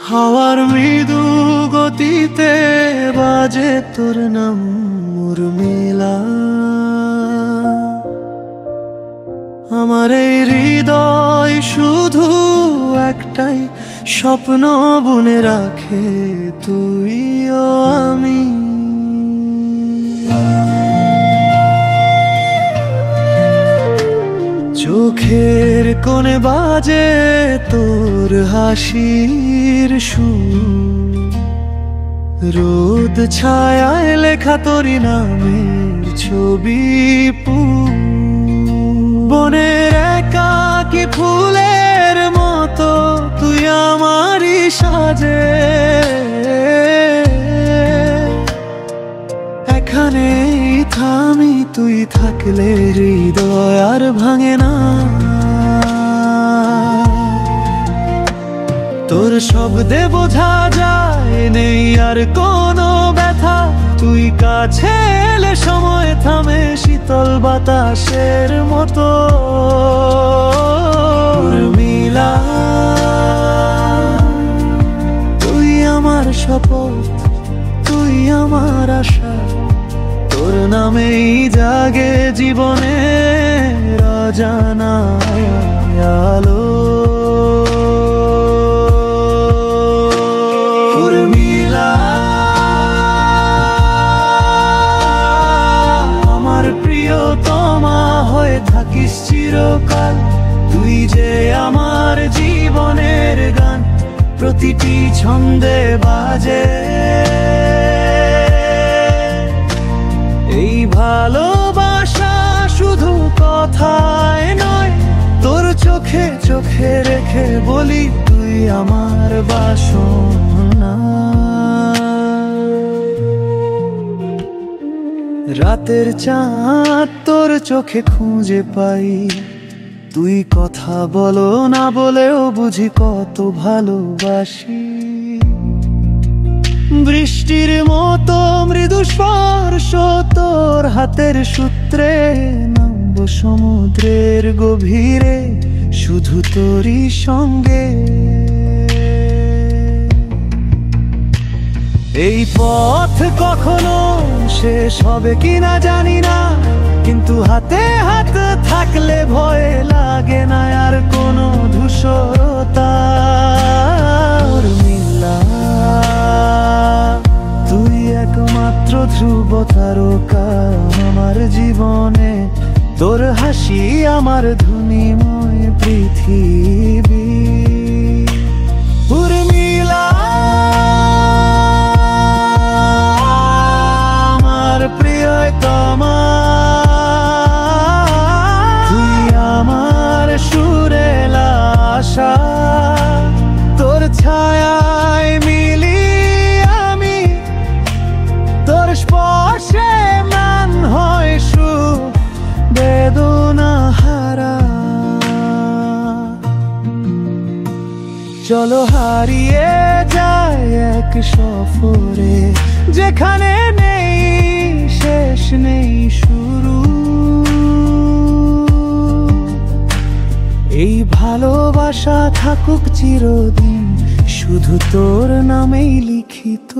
হাওয়ার মৃদু গতিতে বাজে তোর নাম উর্মিলা। আমার এই হৃদয় শুধু একটাই স্বপ্ন বুনে রাখে, তুই ও আমি। চোখের কোণে বাজে তোর হাসির সুর, রোদ ছায়ায় লেখা তোরই নামের ছবি। বনের একাকী ফুলের মতো তুই আমারই সাজে, এখানেই থামি তুই থাকলে হৃদয় আর ভাঙে না। তোর শব্দে বোঝা যায় নেই আর কোনো ব্যথা, তুই কাছে এলে সময় থামে শীতল বাতাসের মতো। উর্মিলা, তুই আমার শপথ, তুই আমার আশা, তোর নামেই জাগে জীবনের অজানা আলো। উর্মিলা, আমার প্রিয়তমা হয়ে থাকিস চিরকাল, তুই যে আমার জীবনের গান, প্রতিটি ছন্দে বাজে। এই ভালোবাসা শুধু কথায় নয়, তোর চোখে চোখে রেখে বলি তুই আমার বাসনা। রাতের চাঁদ তোর চোখে খুঁজে পাই, তুই কথা বলো না বলেও বুঝি কত ভালোবাসি। বৃষ্টির মতো মৃদু স্পর্শ তোর হাতের সূত্রে, নামবো সমুদ্রের গভীরে শুধু তোরই সঙ্গে। এই পথ কখনো শেষ হবে কিনা জানি না, কিন্তু হাতে হাত থাকলে ভয় লাগে না আর কোনো ধূসরতা। উর্মিলা, তুই একমাত্র ধ্রুব তারকা আমার জীবনে, তোর হাসি আমার ধ্বনিময় পৃথিবী। উর্মিলা, আমার প্রিয়তমা, তুই আমার সুরের আশা, তোর ছায়ায় মিলি আমি, তোর স্পর্শে মান হয় সুখ বেদনা হারা। চলো হারিয়ে যায় এক সফরে, যেখানে নেই শেষ নেই শুরু। এই ভালোবাসা থাকুক চিরদিন, শুধু তোর নামেই লিখিত।